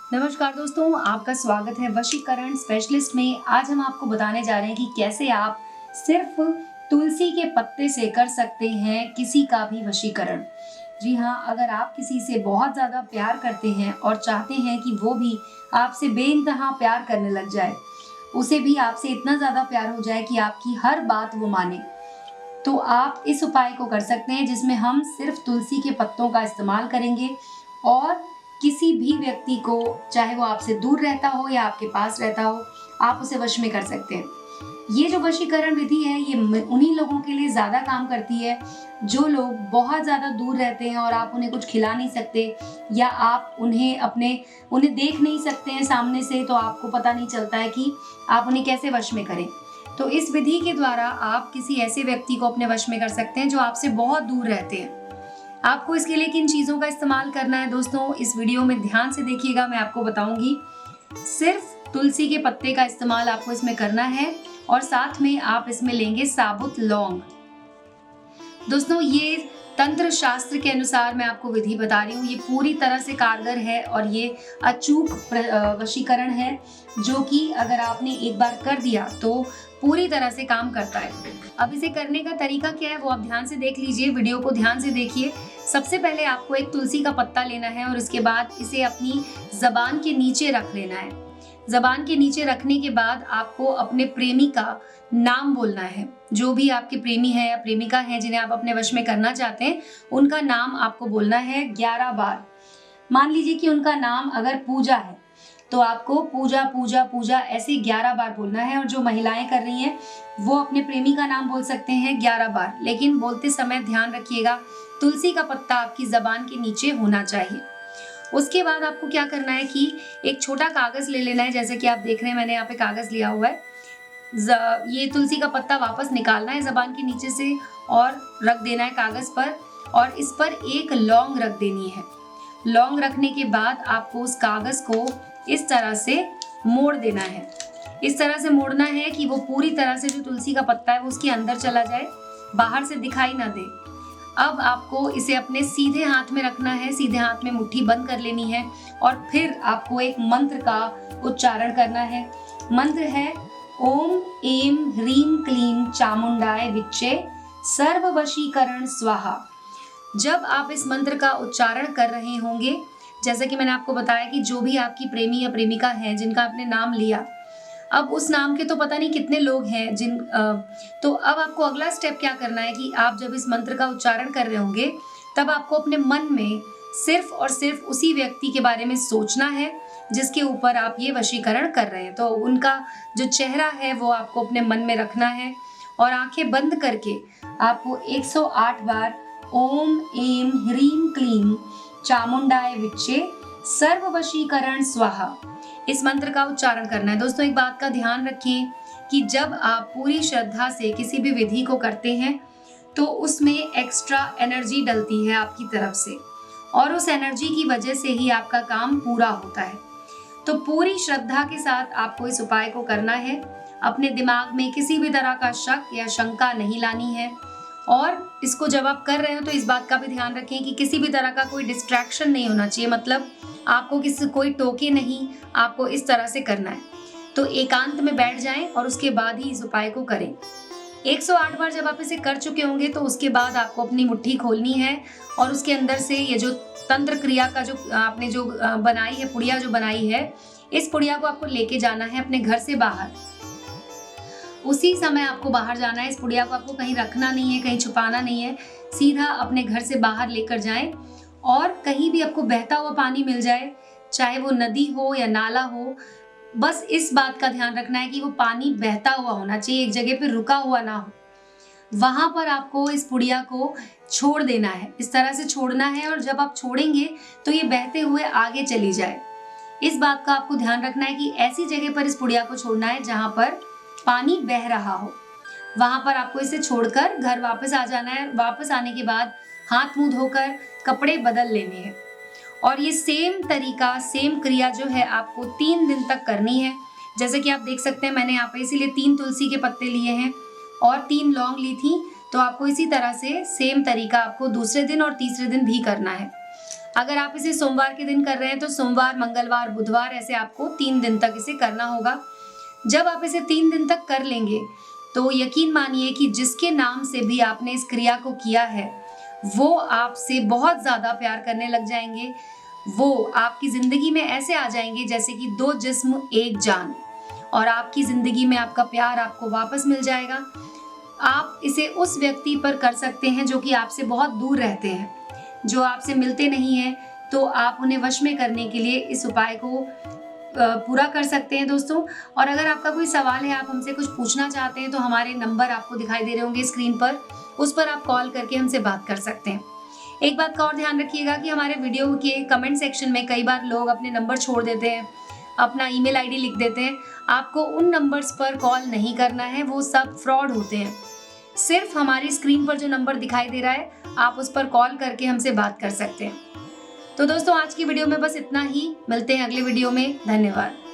नमस्कार दोस्तों, आपका स्वागत है वशीकरण स्पेशलिस्ट में। आज हम आपको बताने जा रहे हैं कि कैसे आप सिर्फ तुलसी के पत्ते से कर सकते हैं किसी का भी वशीकरण। जी हाँ, अगर आप किसी से बहुत ज़्यादा प्यार करते हैं और चाहते हैं कि वो भी आपसे बेइंतहा प्यार करने लग जाए, उसे भी आपसे इतना ज़्यादा प्यार हो जाए कि आपकी हर बात वो माने, तो आप इस उपाय को कर सकते हैं जिसमें हम सिर्फ तुलसी के पत्तों का इस्तेमाल करेंगे और किसी भी व्यक्ति को, चाहे वो आपसे दूर रहता हो या आपके पास रहता हो, आप उसे वश में कर सकते हैं। ये जो वशीकरण विधि है, ये उन्हीं लोगों के लिए ज़्यादा काम करती है जो लोग बहुत ज़्यादा दूर रहते हैं और आप उन्हें कुछ खिला नहीं सकते या आप उन्हें देख नहीं सकते हैं सामने से, तो आपको पता नहीं चलता है कि आप उन्हें कैसे वश में करें। तो इस विधि के द्वारा आप किसी ऐसे व्यक्ति को अपने वश में कर सकते हैं जो आपसे बहुत दूर रहते हैं। आपको इसके लिए किन चीज़ों का इस्तेमाल करना है दोस्तों, इस वीडियो में ध्यान से देखिएगा, मैं आपको बताऊंगी। सिर्फ तुलसी के पत्ते का इस्तेमाल आपको इसमें करना है और साथ में आप इसमें लेंगे साबुत लौंग। दोस्तों, ये तंत्र शास्त्र के अनुसार मैं आपको विधि बता रही हूँ, ये पूरी तरह से कारगर है और ये अचूक वशीकरण है जो कि अगर आपने एक बार कर दिया तो पूरी तरह से काम करता है। अब इसे करने का तरीका क्या है वो आप ध्यान से देख लीजिए, वीडियो को ध्यान से देखिए। सबसे पहले आपको एक तुलसी का पत्ता लेना है और उसके बाद इसे अपनी जबान के नीचे रख लेना है। जबान के नीचे रखने के बाद आपको अपने प्रेमी का नाम बोलना है। जो भी आपके प्रेमी है या प्रेमिका है जिन्हें आप अपने वश में करना चाहते हैं, उनका नाम आपको बोलना है 11 बार। मान लीजिए कि उनका नाम अगर पूजा है तो आपको पूजा पूजा पूजा ऐसे 11 बार बोलना है। और जो महिलाएं कर रही हैं वो अपने प्रेमी का नाम बोल सकते हैं 11 बार, लेकिन बोलते समय ध्यान रखिएगा तुलसी का पत्ता आपकी जबान के नीचे होना चाहिए। उसके बाद आपको क्या करना है कि एक छोटा कागज ले लेना है, जैसे कि आप देख रहे हैं मैंने यहाँ पे कागज लिया हुआ है। ये तुलसी का पत्ता वापस निकालना है जबान के नीचे से और रख देना है कागज पर, और इस पर एक लौंग रख देनी है। लौंग रखने के बाद आपको उस कागज को इस तरह से मोड़ देना है। इस तरह से मोड़ना है कि वो पूरी तरह से जो तुलसी का पत्ता है वो उसके अंदर चला जाए, बाहर से दिखाई ना दे। अब आपको इसे अपने सीधे हाथ में रखना है, सीधे हाथ में मुट्ठी बंद कर लेनी है और फिर आपको एक मंत्र का उच्चारण करना है। मंत्र है ओम एम ह्रीम क्लीम चामुंडाय विच्चे सर्व वशीकरण स्वाहा। जब आप इस मंत्र का उच्चारण कर रहे होंगे, जैसे कि मैंने आपको बताया कि जो भी आपकी प्रेमी या प्रेमिका है जिनका आपने नाम लिया, अब उस नाम के तो पता नहीं कितने लोग हैं तो अब आपको अगला स्टेप क्या करना है कि आप जब इस मंत्र का उच्चारण कर रहे होंगे तब आपको अपने मन में सिर्फ और सिर्फ उसी व्यक्ति के बारे में सोचना है जिसके ऊपर आप ये वशीकरण कर रहे हैं। तो उनका जो चेहरा है वो आपको अपने मन में रखना है और आंखें बंद करके आपको 108 बार ओम एम ह्रीम क्लीम चामुंडाय विच्चे सर्व वशीकरण स्वाहा इस मंत्र का उच्चारण करना है। दोस्तों, एक बात का ध्यान रखें कि जब आप पूरी श्रद्धा से किसी भी विधि को करते हैं तो उसमें एक्स्ट्रा एनर्जी डलती है आपकी तरफ से और उस एनर्जी की वजह से ही आपका काम पूरा होता है। तो पूरी श्रद्धा के साथ आपको इस उपाय को करना है। अपने दिमाग में किसी भी तरह का शक या शंका नहीं लानी है और इसको जब आप कर रहे हो तो इस बात का भी ध्यान रखें कि किसी भी तरह का कोई डिस्ट्रैक्शन नहीं होना चाहिए, मतलब आपको कोई टोके नहीं, आपको इस तरह से करना है। तो एकांत में बैठ जाएं और उसके बाद ही इस उपाय को करें। 108 बार जब आप इसे कर चुके होंगे तो उसके बाद आपको अपनी मुट्ठी खोलनी है और उसके अंदर से ये जो तंत्र क्रिया का जो आपने जो बनाई है, पुड़िया जो बनाई है, इस पुड़िया को आपको लेके जाना है अपने घर से बाहर। उसी समय आपको बाहर जाना है, इस पुड़िया को आपको कहीं रखना नहीं है, कहीं छुपाना नहीं है, सीधा अपने घर से बाहर लेकर जाएं और कहीं भी आपको बहता हुआ पानी मिल जाए, चाहे वो नदी हो या नाला हो, बस इस बात का ध्यान रखना है कि वो पानी बहता हुआ होना चाहिए, एक जगह पे रुका हुआ ना हो। वहां पर आपको इस पुड़िया को छोड़ देना है, इस तरह से छोड़ना है और जब आप छोड़ेंगे तो ये बहते हुए आगे चली जाए। इस बात का आपको ध्यान रखना है कि ऐसी जगह पर इस पुड़िया को छोड़ना है जहां पर पानी बह रहा हो। वहां पर आपको इसे छोड़कर घर वापस आ जाना है। वापस आने के बाद हाथ मुंह धोकर कपड़े बदल लेने हैं और ये सेम तरीका, सेम क्रिया जो है आपको 3 दिन तक करनी है। जैसे कि आप देख सकते हैं मैंने यहाँ पे इसीलिए 3 तुलसी के पत्ते लिए हैं और 3 लौंग ली थी, तो आपको इसी तरह से सेम तरीका आपको दूसरे दिन और तीसरे दिन भी करना है। अगर आप इसे सोमवार के दिन कर रहे हैं तो सोमवार, मंगलवार, बुधवार ऐसे आपको 3 दिन तक इसे करना होगा। जब आप इसे 3 दिन तक कर लेंगे तो यकीन मानिए कि जिसके नाम से भी आपने इस क्रिया को किया है वो आपसे बहुत ज़्यादा प्यार करने लग जाएंगे। वो आपकी ज़िंदगी में ऐसे आ जाएंगे जैसे कि 2 जिस्म एक जान, और आपकी ज़िंदगी में आपका प्यार आपको वापस मिल जाएगा। आप इसे उस व्यक्ति पर कर सकते हैं जो कि आपसे बहुत दूर रहते हैं, जो आपसे मिलते नहीं हैं, तो आप उन्हें वश में करने के लिए इस उपाय को पूरा कर सकते हैं दोस्तों। और अगर आपका कोई सवाल है, आप हमसे कुछ पूछना चाहते हैं, तो हमारे नंबर आपको दिखाई दे रहे होंगे स्क्रीन पर, उस पर आप कॉल करके हमसे बात कर सकते हैं। एक बात का और ध्यान रखिएगा कि हमारे वीडियो के कमेंट सेक्शन में कई बार लोग अपने नंबर छोड़ देते हैं, अपना ईमेल आईडी लिख देते हैं। आपको उन नंबर्स पर कॉल नहीं करना है, वो सब फ्रॉड होते हैं। सिर्फ हमारी स्क्रीन पर जो नंबर दिखाई दे रहा है, आप उस पर कॉल करके हमसे बात कर सकते हैं। तो दोस्तों, आज की वीडियो में बस इतना ही। मिलते हैं अगले वीडियो में। धन्यवाद।